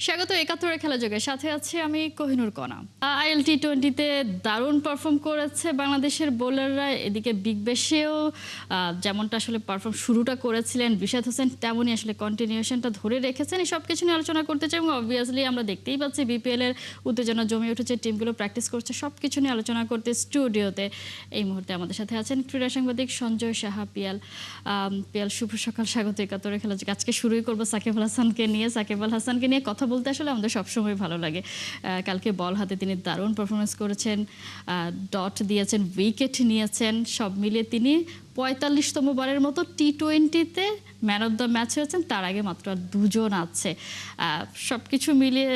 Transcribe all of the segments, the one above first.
স্বাগত ৭১-এর খেলা যোগে, সাথে আছে আমি কোহিনুর কণা। ILT20-তে দারুণ পারফর্ম করেছে বাংলাদেশের বোলাররা। এদিকে বিগ ব্যাশেও যেমনটা আসলে পারফর্ম শুরুটা করেছিলেন রিশাদ হোসেন, তেমনই আসলে কন্টিনিউশনটা ধরে রেখেছেন। এই সব কিছু নিয়ে আলোচনা করতে চাই এবং অবভিয়াসলি আমরা দেখতেই পাচ্ছি বিপিএল-এর উত্তেজনা জমে উঠেছে, টিমগুলো প্র্যাকটিস করছে। সব কিছু নিয়ে আলোচনা করতে স্টুডিওতে এই মুহূর্তে আমাদের সাথে আছেন ক্রীড়া সাংবাদিক সঞ্জয় সাহা। পিয়াল শুভ সকাল, স্বাগত ৭১-এর খেলা যোগে। আজকে শুরুই করবো সাকিব আল হাসানকে নিয়ে। সাকিব আল হাসানকে নিয়ে কথা বলতে আসলে আমাদের সবসময় ভালো লাগে। কালকে বল হাতে তিনি দারুণ পারফরমেন্স করেছেন, ডট দিয়েছেন, উইকেট নিয়েছেন। সব মিলিয়ে তিনি ৪৫তম বারের মতো T20-তে ম্যান অফ দ্য ম্যাচ হয়েছেন। তার আগে মাত্র আর দুজন আছে। সব কিছু মিলিয়ে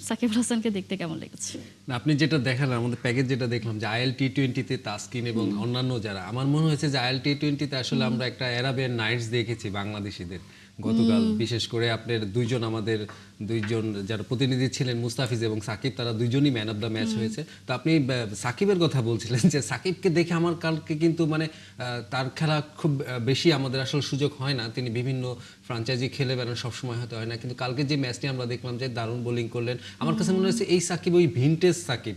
সাকিব আল হাসানকে দেখতে কেমন লেগেছে? আপনি যেটা দেখালেন, আমাদের প্যাকেজ যেটা দেখলাম যে ILT20-তে তাসকিন এবং অন্যান্য যারা, আমার মনে হয়েছে যে ILT20-তে আসলে আমরা একটা অ্যারাবিয়ান নাইটস দেখেছি বাংলাদেশিদের গতকাল। বিশেষ করে আপনার আমাদের দুইজন যারা প্রতিনিধি ছিলেন মুস্তাফিজ এবং সাকিব, তারা দুইজনই ম্যান অফ দ্য ম্যাচ হয়েছে। তো আপনি সাকিবের কথা বলছিলেন যে সাকিবকে দেখে আমার কালকে কিন্তু তার খেলা খুব বেশি আমাদের আসলে সুযোগ হয় না। তিনি বিভিন্ন ফ্রাঞ্চাইজি খেলে বেড়ান, সবসময় হয়তো হয় না, কিন্তু কালকে যে ম্যাচটি আমরা দেখলাম যে দারুণ বোলিং করলেন। আমার কাছে মনে হচ্ছে এই সাকিব ওই ভিনটেজ সাকিব,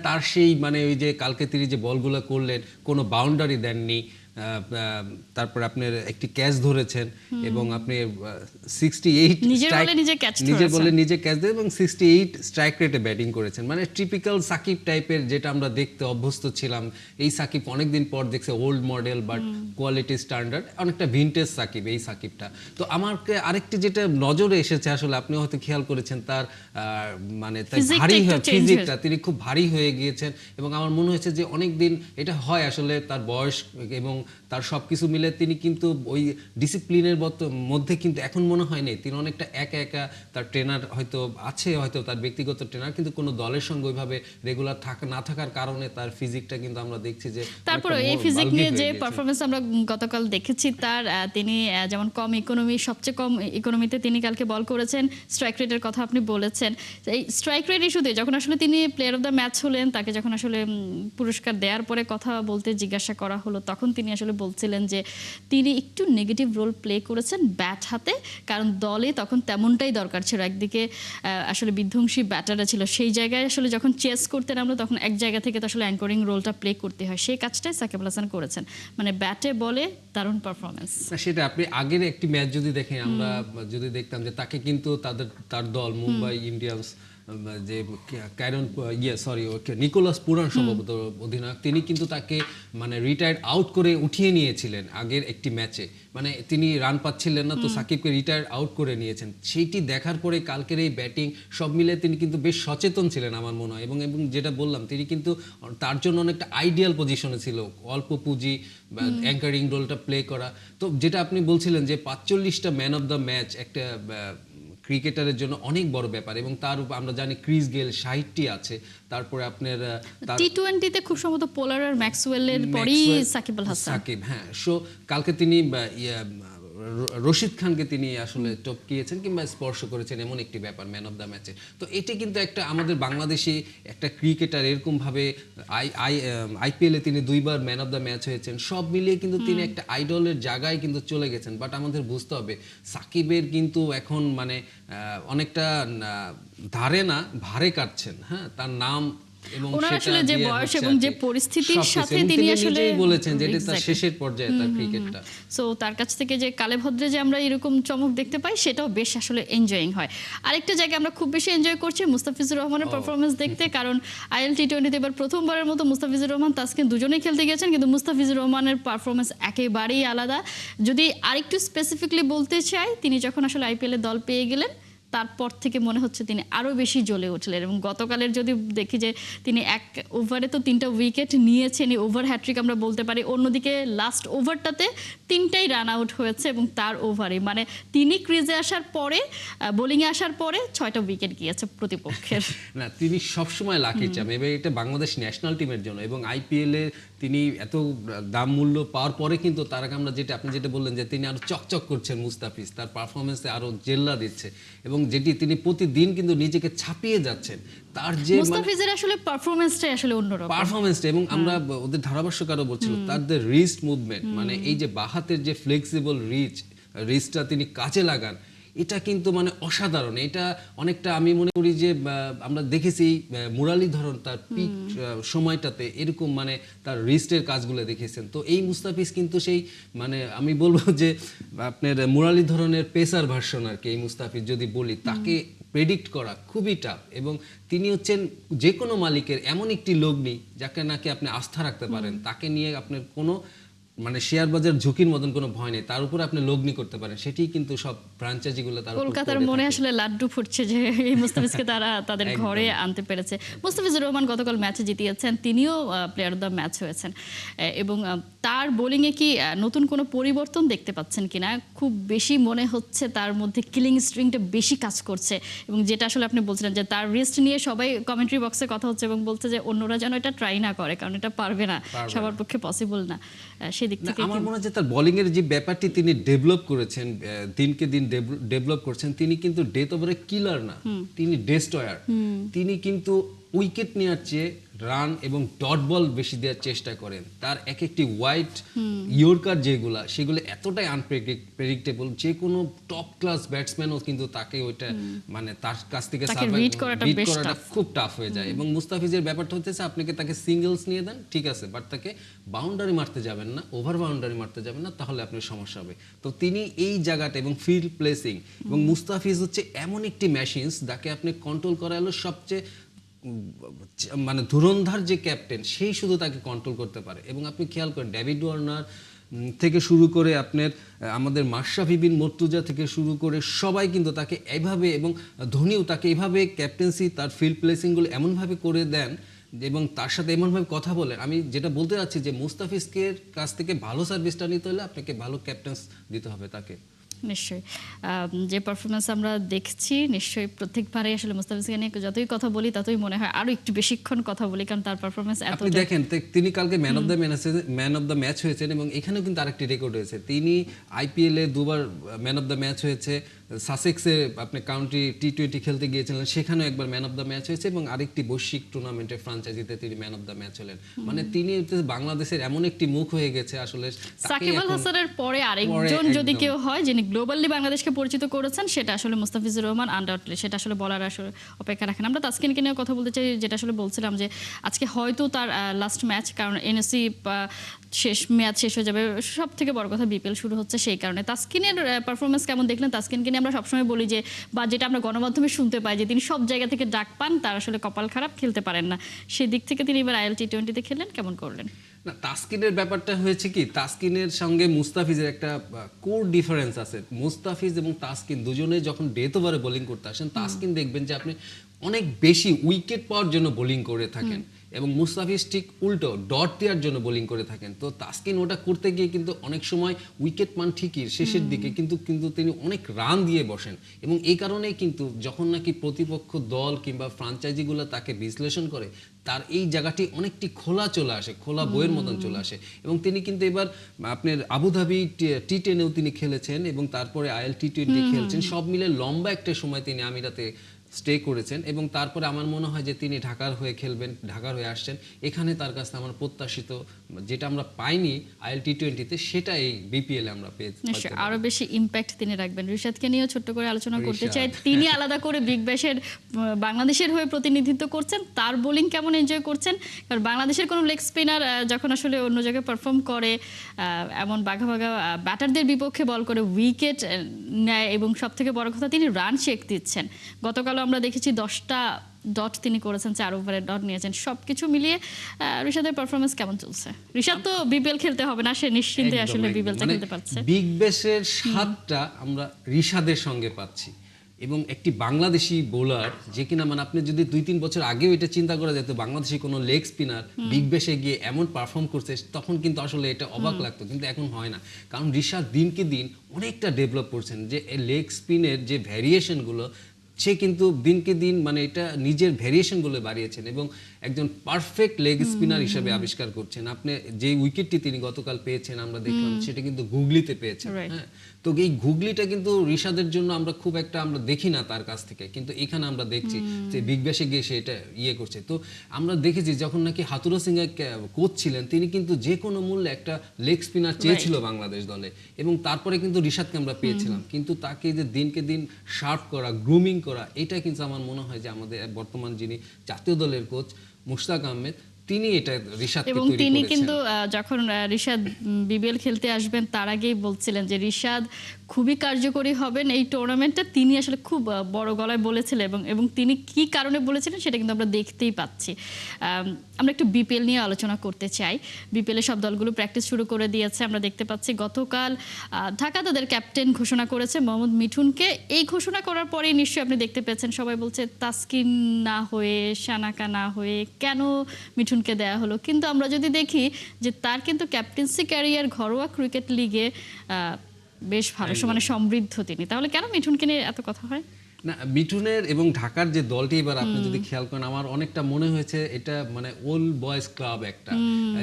তার সেই ওই যে কালকে তিনি যে বলগুলো করলেন, কোনো বাউন্ডারি দেননি, তারপর আপনার একটি ক্যাচ ধরেছেন এবং আপনি 68 নিজের বলে নিজে ক্যাচ দিয়ে এবং 68 স্ট্রাইক রেটে ব্যাটিং করেছেন। টিপিক্যাল সাকিব টাইপের, যেটা আমরা দেখতে অভ্যস্ত ছিলাম। এই সাকিব অনেকদিন পর দেখছে, old model but quality standard, অনেকটা ভিনটেজ সাকিব এই সাকিবটা। তো আমাকে আরেকটি যেটা নজরে এসেছে, আসলে আপনি হয়তো খেয়াল করেছেন, তার ভারী ফিজিকটা, তিনি খুব ভারী হয়ে গিয়েছেন এবং আমার মনে হয়েছে যে অনেকদিন এটা হয় আসলে তার বয়স এবং তার সবকিছু মিলে তিনি কিন্তু ওই ডিসিপ্লিনের মধ্যে কিন্তু এখন মনে হয় নেই। তিনি অনেকটা একা একা, তার ট্রেনার হয়তো আছে, হয়তো তার ব্যক্তিগত ট্রেনার, কিন্তু কোনো দলের সঙ্গে ওইভাবে রেগুলার না থাকার কারণে তার ফিজিকটা কিন্তু আমরা দেখছি যে তারপরে এই ফিজিক নিয়ে যে পারফরমেন্স আমরা গতকাল দেখেছি তার, তিনি যেমন সবচেয়ে কম ইকোনমিতে তিনি কালকে বল করেছেন। স্ট্রাইক রেটের কথা আপনি বলেছেন, এই স্ট্রাইক রেট ইস্যুতে যখন আসলে তিনি প্লেয়ার অফ দ্য ম্যাচ হলেন, তাকে যখন আসলে পুরস্কার দেওয়ার পরে কথা বলতে জিজ্ঞাসা করা হলো, তখন তিনি আসলে বলছিলেন যে তিনি একটু নেগেটিভ রোল প্লে করেছেন ব্যাট হাতে, কারণ দলে তখন তেমনটাই দরকার ছিল। একদিকে আসলে বিধ্বংসী ব্যাটাররা ছিল, সেই জায়গায় আসলে যখন চেস করতে নামলো তখন এক জায়গা থেকে তো আসলে অ্যাঙ্করিং রোলটা প্লে করতে হয়, সেই কাজটাই সাকিব আল হাসান করেছেন। ব্যাটে বলে দারুণ পারফরমেন্স। সেটা আপনি আগের একটি ম্যাচ যদি দেখেন, আমরা যদি দেখতাম যে তাকে কিন্তু তার দল মুম্বাই ইন্ডিয়ান্স, যে নিকোলাস পুরান সম্ভবত অধিনায়ক, তিনি কিন্তু তাকে রিটায়ার্ড আউট করে উঠিয়ে নিয়েছিলেন আগের একটি ম্যাচে। তিনি রান পাচ্ছিলেন না, তো সাকিবকে রিটায়ার্ড আউট করে নিয়েছেন। সেইটি দেখার পরে কালকের এই ব্যাটিং সব মিলে তিনি কিন্তু বেশ সচেতন ছিলেন আমার মনে হয়, এবং যেটা বললাম, তিনি কিন্তু তার জন্য অনেকটা আইডিয়াল পজিশনে ছিল, অল্প পুঁজি অ্যাঙ্কারিং রোলটা প্লে করা। তো যেটা আপনি বলছিলেন যে ৪৫টা ম্যান অফ দ্য ম্যাচ একটা ক্রিকেটারের জন্য অনেক বড় ব্যাপার, এবং তার আমরা জানি ক্রিস গেল ৬০টি আছে। তারপরে আপনার T20-তে খুব সম্ভবত পোলার আর ম্যাক্সওয়েলের পরেই সাকিব আল হাসান। সো কালকে তিনি রশিদ খানকে তিনি আসলে টপকিয়েছেন কিংবা স্পর্শ করেছেন, এমন একটি ব্যাপার ম্যান অফ দ্য ম্যাচে। তো এটি কিন্তু একটা আমাদের বাংলাদেশি একটা ক্রিকেটার এরকমভাবে IPL-এ তিনি 2বার ম্যান অফ দ্য ম্যাচ হয়েছেন। সব মিলিয়ে কিন্তু তিনি একটা আইডলের জায়গায় কিন্তু চলে গেছেন। বাট আমাদের বুঝতে হবে, সাকিবের কিন্তু এখন অনেকটা ধারে না ভারে কাটছেন, তার নাম এবং আসলে যে বয়স এবং যে পরিস্থিতির সাথে তিনি আসলে বলেছেন যে এটা তার শেষের পর্যায়ে তার ক্রিকেটটা। সো তার কাছ থেকে যে কালে ভদ্রে যে আমরা এরকম চমক দেখতে পাই, সেটাও বেশ আসলে এনজয়িং হয়। আরেকটা জায়গায় আমরা খুব বেশি এনজয় করছি মুস্তাফিজুর রহমানের পারফরমেন্স দেখতে, কারণ ILT20-তে এবার প্রথমবারের মতো মুস্তাফিজুর রহমান তাসকিন দুজনেই খেলতে গেছেন, কিন্তু মুস্তাফিজুর রহমানের পারফরমেন্স একেবারেই আলাদা। যদি আরেকটু স্পেসিফিকলি বলতে চাই, তিনি যখন আসলে IPL-এ দল পেয়ে গেলেন, তারপর থেকে মনে হচ্ছে তিনি আরও বেশি জ্বলে উঠলেন। এবং গতকালের যদি দেখি যে তিনি এক ওভারে তো 3টা উইকেট নিয়েছেন, ওভার হ্যাট্রিক আমরা বলতে পারি। অন্যদিকে লাস্ট ওভারটাতে 3টাই রান আউট হয়েছে, এবং তার ওভারে তিনি ক্রিজে আসার পরে, বোলিংয়ে আসার পরে 6টা উইকেট গিয়েছে প্রতিপক্ষের। না, তিনি সবসময় লাকি চাম, এবং এটা বাংলাদেশ ন্যাশনাল টিমের জন্য। এবং IPL-এ তিনি এত দাম মূল্য পাওয়ার পরে কিন্তু তার আগে আপনি যেটা বললেন যে তিনি আরো চকচক করছেন, মুস্তাফিজ তার পারফরমেন্সে আরো জেল্লা দিচ্ছে, এবং যেটি তিনি প্রতিদিন কিন্তু নিজেকে ছাপিয়ে যাচ্ছেন। তার যে মুস্তাফিজের আসলে পারফরম্যান্সটাই আসলে অন্যরকম পারফরম্যান্সটা, এবং আমরা ওদের ধারাভাষ্যকারও বলছিল তার যে রিস্ট মুভমেন্ট, এই যে বাহাতের যে ফ্লেক্সিবল রিচটা তিনি কাজে লাগান, এটা কিন্তু মানে অসাধারণ। এটা অনেকটা আমি মনে করি যে আমরা দেখেছি মুরালীধরন তার পিক সময়টাতে এরকম মানে তার রিস্টের কাজগুলো দেখেছেন। তো এই মুস্তাফিজ কিন্তু সেই মানে আমি বলবো যে আপনার মুরালীধরনের পেসার ভার্সন আর কি এই মুস্তাফিজ যদি বলি, তাকে প্রেডিক্ট করা খুবই টাফ। এবং তিনি হচ্ছেন যে কোনো মালিকের এমন একটি লগ্নি যাকে নাকি আপনি আস্থা রাখতে পারেন, তাকে নিয়ে আপনার কোনো মানে শেয়ার বাজার ঝুঁকির মতন কোনো ভয় নেই, তার উপর আপনি লগ্নি করতে পারেন। সেটাই কিন্তু সব ফ্র্যাঞ্চাইজিগুলো তার উপর কলকাতার করে মনে থাকে। আসলে লাড্ডু ফুটছে যে এই মুস্তাফিজকে তারা তাদের ঘরে আনতে পেরেছে। মুস্তাফিজুর রহমান গতকাল ম্যাচে জিতিয়েছেন, তিনিও প্লেয়ার অফ দ্য ম্যাচ হয়েছেন। এবং তার বোলিংয়ে কি নতুন কোনো পরিবর্তন দেখতে পাচ্ছেন কিনা? খুব বেশি মনে হচ্ছে তার মধ্যে কিলিং স্ট্রিংটা বেশি কাজ করছে, এবং যেটা আসলে আপনি বলছিলেন যে তার রিস্ট নিয়ে সবাই কমেন্ট্রি বক্সে কথা হচ্ছে এবং বলছে যে অন্যরা যেন এটা ট্রাই না করে, কারণ এটা পারবে না, সবার পক্ষে পসিবল না। সেদিক থেকে আমার মনে হয় যে তার বোলিং এর যে ব্যাপারটি তিনি ডেভেলপ করেছেন, দিনকে দিন ডেভেলপ করছেন, তিনি কিন্তু ডেথ ওভারে কিলার না, তিনি ডেস্ট্রয়ার। তিনি কিন্তু উইকেট নেওয়ার চেয়ে রান এবং ডট বল বেশি দেওয়ার চেষ্টা করেন। তার এক একটি ওয়াইড ইয়র্কার যেগুলা সেগুলো এতটাই আনপ্রেডিক্টেবল, যে কোনো টপ ক্লাস ব্যাটসম্যানও কিন্তু তাকে ওইটা মানে তার কাছ থেকে রিড করাটা খুব টাফ হয়ে যায়। এবং মুস্তাফিজের ব্যাপারটা হচ্ছে আপনাকে তাকে সিঙ্গেলস নিয়ে দেন, ঠিক আছে, বাট তাকে বাউন্ডারি মারতে যাবেন না, ওভার বাউন্ডারি মারতে যাবেন না, তাহলে আপনার সমস্যা হবে। তো তিনি এই জায়গাটা এবং ফিল্ড প্লেসিং, এবং মুস্তাফিজ হচ্ছে এমন একটি মেশিনস যাকে আপনি কন্ট্রোল করা হলো সবচেয়ে মানে ধুরন্ধর যে ক্যাপ্টেন, সেই শুধু তাকে কন্ট্রোল করতে পারে। এবং আপনি খেয়াল করেন ডেভিড ওয়ার্নার থেকে শুরু করে আপনার আমাদের মাশরাফি বিন মুর্তজা থেকে শুরু করে সবাই কিন্তু তাকে এইভাবে, এবং ধোনিও তাকে এইভাবে ক্যাপ্টেন্সি তার ফিল্ড প্লেসিংগুলো এমনভাবে করে দেন এবং তার সাথে এমনভাবে কথা বলেন। আমি যেটা বলতে চাচ্ছি যে মুস্তাফিজকে কাছ থেকে ভালো সার্ভিসটা নিতে হলে আপনাকে ভালো ক্যাপ্টেন্স দিতে হবে তাকে। নিশ্চয়ই যে পারফরমেন্স আমরা দেখছি, নিশ্চয়ই প্রত্যেকবারে আসলে মুস্তাফিজকে নিয়ে যতই কথা বলি ততই মনে হয় আরো একটু বেশিক্ষণ কথা বলি, কারণ তার পারফরমেন্স এত। আপনি দেখেন তিনি কালকে ম্যান অফ দ্য ম্যাচ হয়েছেন, এবং এখানেও কিন্তু আরেকটি রেকর্ড হয়েছে। তিনি আইপিএল এ দুবার ম্যান অফ দ্য ম্যাচ হয়েছে, সাসেক্সে আপনি কাউন্টি টি20 খেলতে গিয়েছিলেন, সেখানেও একবার ম্যান অফ দ্য ম্যাচ হয়েছে, এবং আরেকটি বৈশ্বিক টুর্নামেন্টে ফ্রাঞ্চাইজিতে তিনি ম্যান অফ দ্য ম্যাচ হলেন। মানে তিনি বাংলাদেশের এমন একটি মুখ হয়ে গেছে আসলে। সাকিব আল হাসানের পরে আরেকজন যদি কেউ হয় যিনি গ্লোবালি বাংলাদেশকে পরিচিত করেছেন, সেটা আসলে মুস্তাফিজুর রহমান আনডাউটলি, সেটা আসলে বলার আসলে অপেক্ষা রাখেন। আমরা তাসকিনকে নিয়ে কথা বলতে চাই, যেটা আসলে বলছিলাম যে আজকে হয়তো তার লাস্ট ম্যাচ, কারণ এনএসসি ম্যাচ শেষ হয়ে যাবে, সব থেকে বড় কথা বিপিএল শুরু হচ্ছে, সেই কারণে। তাসকিনের পারফরমেন্স কেমন দেখলেন? তাসকিনকে নিয়ে আমরা সবসময় বলি যে, বা যেটা আমরা গণমাধ্যমে শুনতে পাই যে তিনি সব জায়গা থেকে ডাক পান, তার আসলে কপাল খারাপ, খেলতে পারেন না। সেই দিক থেকে তিনি এবার আইএল টি20তে খেললেন, কেমন করলেন? না, তাসকিনের ব্যাপারটা হয়েছে কি, তাসকিনের সঙ্গে মুস্তাফিজের একটা কোর ডিফারেন্স আছে। মুস্তাফিজ এবং তাসকিন দুজনে যখন ডেথ ওভারে বোলিং করতে আসেন, তাসকিন দেখবেন যে আপনি অনেক বেশি উইকেট পাওয়ার জন্য বোলিং করে থাকেন, এবং মুস্তাফিজ ঠিক উল্টো ডট দেওয়ার জন্য বোলিং করে থাকেন। তো তাসকিন ওটা করতে গিয়ে কিন্তু অনেক সময় উইকেট পান ঠিকই শেষের দিকে, কিন্তু তিনি অনেক রান দিয়ে বসেন। এবং এই কারণেই কিন্তু যখন নাকি প্রতিপক্ষ দল কিংবা ফ্রাঞ্চাইজিগুলো তাকে বিশ্লেষণ করে, তার এই জায়গাটি অনেকটি খোলা চলে আসে, খোলা বইয়ের মতন চলে আসে। এবং তিনি কিন্তু এবার আপনার আবুধাবি টি10এও তিনি খেলেছেন, এবং তারপরে আইএল টি20 খেলছেন, সব মিলে লম্বা একটা সময় তিনি আমিরাতে স্টে করেছেন। এবং তারপরে আমার মনে হয় যে তিনি ঢাকার হয়ে খেলবেন, ঢাকার হয়ে আসছেন। এখানে তার কাছে আমার প্রত্যাশিত যেটা আমরা পাইনি আইএল টি20তে, সেটা এই বিপিএল এ আমরা পেয়েছি। নিশ্চয়ই আরো বেশি ইম্প্যাক্ট তিনি রাখবেন। রিশাদকে নিয়েও ছোট্ট করে আলোচনা করতে চাই। তিনি আলাদা করে বিগ ব্যাশের বাংলাদেশের হয়ে প্রতিনিধিত্ব করছেন, তার বোলিং কেমন এনজয় করছেন? কারণ বাংলাদেশের কোনো লেগ স্পিনার যখন আসলে অন্য জায়গায় পারফর্ম করে, এমন বাঘা বাঘা ব্যাটারদের বিপক্ষে বল করে উইকেট নেয়, এবং সব থেকে বড় কথা তিনি রান চেক দিচ্ছেন। গতকাল আমরা দেখেছি 10টা ডট তিনি করেছেন, 4 ওভারে ডট নিয়েছেন। সবকিছু মিলিয়ে ঋষাদের পারফরমেন্স কেমন চলছে? ঋষাদ তো বিপিএল খেলতে হবে না, সে নিশ্চিন্তে আসলে বিপিএলটা খেলতে পারছে। বিগ ব্যাশের স্বাদটা আমরা ঋষাদের সঙ্গে পাচ্ছি, এবং একটি বাংলাদেশি বোলার যে কিনা মানে আপনি যদি 2-3 বছর আগেও এটা চিন্তা করা যেত বাংলাদেশি কোনো লেগ স্পিনার বিগ ব্যাশে গিয়ে এমন পারফর্ম করছে, তখন কিন্তু আসলে এটা অবাক লাগতো, কিন্তু এখন হয় না। কারণ ঋষাদ দিনকে দিন অনেকটা ডেভেলপ করছেন, যে লেগ স্পিনের যে ভ্যারিয়েশনগুলো সে কিন্তু দিনকে দিন মানে এটা নিজের ভেরিয়েশনগুলো বাড়িয়েছেন এবং একজন পারফেক্ট লেগ স্পিনার হিসেবে আবিষ্কার করছেন। আপনি যে উইকেটটি তিনি গতকাল পেয়েছেন আমরা দেখলাম সেটা কিন্তু গুগলিতে পেয়েছেন। Right. হ্যাঁ, তো এই গুগলিটা কিন্তু রিশাদের জন্য আমরা খুব একটা আমরা দেখি না তার কাছ থেকে, কিন্তু এখানে আমরা দেখছি যে বিগ ব্যাশে গিয়ে সে এটা ইয়ে করছে। তো আমরা দেখেছি যখন নাকি হাতুরা সিং কোচ ছিলেন তিনি কিন্তু যে কোনো মূল্যে একটা লেগ স্পিনার চেয়েছিল বাংলাদেশ দলে এবং তারপরে কিন্তু রিশাদকে আমরা পেয়েছিলাম, কিন্তু তাকে যে দিনকে দিন শার্প করা, গ্রুমিং করা, এটা কিন্তু আমার মনে হয় যে আমাদের বর্তমান যিনি জাতীয় দলের কোচ মুশতাক আহমেদ তিনি এটা রিশাদকে এবং তৈরি তিনি করেছেন। কিন্তু যখন রিশাদ বিবিএল খেলতে আসবেন তার আগেই বলছিলেন যে রিশাদ খুবই কার্যকরী হবেন এই টুর্নামেন্টে। তিনি আসলে খুব বড় গলায় বলেছিলেন এবং তিনি কি কারণে বলেছিলেন সেটা কিন্তু আমরা দেখতেই পাচ্ছি। আমরা একটু বিপিএল নিয়ে আলোচনা করতে চাই। বিপিএলের সব দলগুলো প্র্যাকটিস শুরু করে দিয়েছে। আমরা দেখতে পাচ্ছি গতকাল ঢাকা তাদের ক্যাপ্টেন ঘোষণা করেছে মোহাম্মদ মিঠুনকে। এই ঘোষণা করার পরেই নিশ্চয়ই আপনি দেখতে পেয়েছেন সবাই বলছে তাসকিন না হয়ে, সানাকা না হয়ে কেন মিঠুনকে দেয়া হলো। কিন্তু আমরা যদি দেখি যে তার কিন্তু ক্যাপ্টেন্সি ক্যারিয়ার ঘরোয়া ক্রিকেট লিগে বেশ ভালো, মানে সমৃদ্ধ তিনি, তাহলে কেন মিঠুনকে নিয়ে এত কথা হয়? না, মিঠুনের এবং ঢাকার যে দলটি এবার আপনি যদি খেয়াল করেন আমার অনেকটা মনে হয়েছে এটা মানে ওল্ড বয়েজ ক্লাব একটা।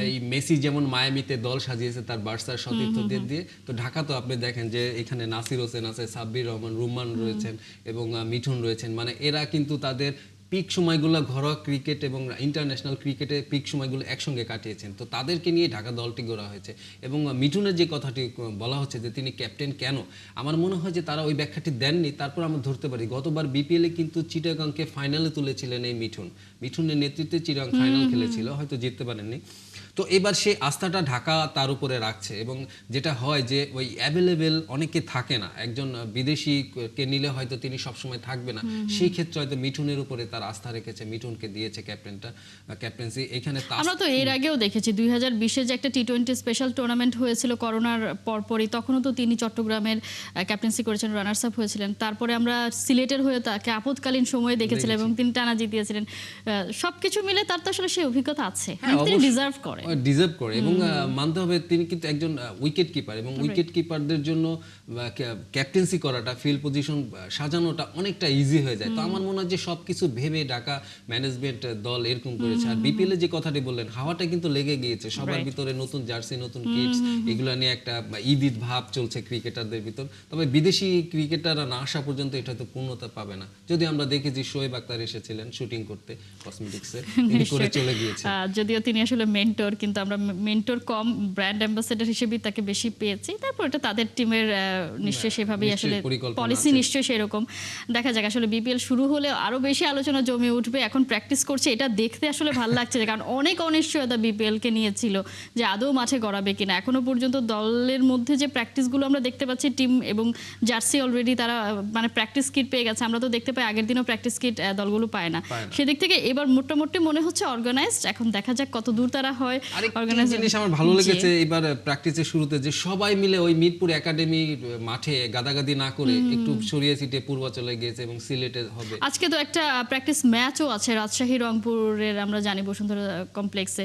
এই মেসি যেমন মায়ামিতে দল সাজিয়েছে তার বার্সার সতীর্থদের দিয়ে, তো ঢাকা তো আপনি দেখেন যে এখানে নাসির হোসেন আছে, সাব্বির রহমান, রুমান রয়েছেন এবং মিঠুন রয়েছেন। মানে এরা কিন্তু তাদের পিক সময়গুলো ঘরোয়া ক্রিকেট এবং ইন্টারন্যাশনাল ক্রিকেটে পিক সময়গুলো একসঙ্গে কাটিয়েছেন। তো তাদেরকে নিয়ে ঢাকা দলটি গড়া হয়েছে এবং মিঠুনের যে কথাটি বলা হচ্ছে যে তিনি ক্যাপ্টেন কেন, আমার মনে হয় যে তারা ওই ব্যাখ্যাটি দেননি। তারপর আমরা ধরতে পারি গতবার বিপিএলে কিন্তু চিটাগাংকে ফাইনালে তুলেছিলেন এই মিঠুনের নেতৃত্বে চিটাগাং ফাইনাল খেলেছিল, হয়তো জিততে পারেননি। তো এবার সেই আস্থাটা ঢাকা তার উপরে রাখছে এবং যেটা হয় যে ওই অ্যাভেলেবেল অনেকে থাকে না, একজন বিদেশিকে নিলে হয়তো তিনি সবসময় থাকবে না, সেই ক্ষেত্রে হয়তো মিঠুনের উপরে তার আস্থা রেখেছে, মিঠুনকে দিয়েছে ক্যাপ্টেন্সি। এখানে আমরা তো এর আগেও দেখেছি 2020-এ যে একটা টি-20 স্পেশাল টুর্নামেন্ট হয়েছিল করোনার পরপরই, তখনও তো তিনি চট্টগ্রামের ক্যাপ্টেন্সি করেছেন, রানার্স আপ হয়েছিলেন। তারপরে আমরা সিলেটের হয়ে তাকে আপদকালীন সময়ে দেখেছিলাম এবং তিনি টানা জিতিয়েছিলেন। সবকিছু মিলে তার তো আসলে সেই অভিজ্ঞতা আছে, তিনি ডিজার্ভ করে এবং মানতে হবে তিনি কিন্তু একজন উইকেট কিপার এবং উইকেট কিপারদের জন্য ক্যাপ্টেন্সি করাটা, ফিল্ড পজিশন সাজানোটা অনেকটা ইজি হয়ে যায়। তো আমার মনে হয় যে সবকিছু ভেবে ঢাকা ম্যানেজমেন্ট দল এরকম করেছে। আর বিপিএল এর যে কথাটি বললেন, হাওয়াটা কিন্তু লেগে গিয়েছে সবার ভিতরে, নতুন জার্সি, নতুন কিটস, এগুলো নিয়ে একটা ঈদ ভাব চলছে ক্রিকেটারদের ভিতর। তবে বিদেশি ক্রিকেটাররা না আসা পর্যন্ত এটা তো পূর্ণতা পাবে না। যদি আমরা দেখি যে শোয়েব আক্তার এসেছিলেন শুটিং করতে কসমেটিক্সে, তিনি করে চলে গিয়েছেন। যদিও তিনি আসলে মেন্টর, কিন্তু আমরা মেন্টর কম ব্র্যান্ড অ্যাম্বাসেডর হিসেবে তাকে বেশি পেয়েছি। তারপর এটা তাদের টিমের নিশ্চয়ই সেভাবেই আসলে পলিসি নিশ্চয়ই সেরকম। দেখা যাক, আসলে বিপিএল শুরু হলে আরো বেশি আলোচনা জমে উঠবে। এখন প্র্যাকটিস করছে, এটা দেখতে আসলে ভালো লাগছে, কারণ অনেক অনিশ্চয়তা বিপিএল কে নিয়েছিল যে আদৌ মাঠে গড়াবে কিনা। এখনো পর্যন্ত দলের মধ্যে যে প্র্যাকটিসগুলো আমরা দেখতে পাচ্ছি, টিম এবং জার্সি অলরেডি তারা মানে প্র্যাকটিস কিট পেয়ে গেছে। আমরা তো দেখতে পাই আগের দিনও প্র্যাকটিস কিট দলগুলো পায় না। সেদিক থেকে এবার মোটামুটি মনে হচ্ছে অর্গানাইজড। এখন দেখা যাক কত দূর তারা হয়। অর্গানাইজড জিনিস আমার ভালো লেগেছে এবার প্র্যাকটিসের শুরুতে যে সবাই মিলে ওই মিরপুর একাডেমি মাঠে গাদাগাদি না করে একটু সরিয়ে ছিটিয়ে পূর্বাচলে গিয়েছে এবং সিলেটে হবে। আজকে তো একটা প্র্যাকটিস ম্যাচও আছে রাজশাহী রংপুরের, আমরা জানি বসুন্ধরা কমপ্লেক্সে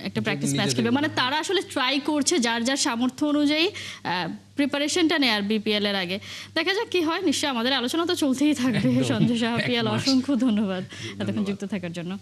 একটা প্র্যাকটিস ম্যাচ খেলবে। মানে তারা আসলে ট্রাই করছে যার যার সামর্থ্য অনুযায়ী প্রিপারেশনটা নেয়ার বিপিএল এর আগে। দেখা যাক কি হয়। নিশ্চয়ই আমাদের আলোচনা তো চলতেই থাকবে। সঞ্জয় সাহা, পিয়াল, অসংখ্য ধন্যবাদ এতক্ষণ যুক্ত থাকার জন্য।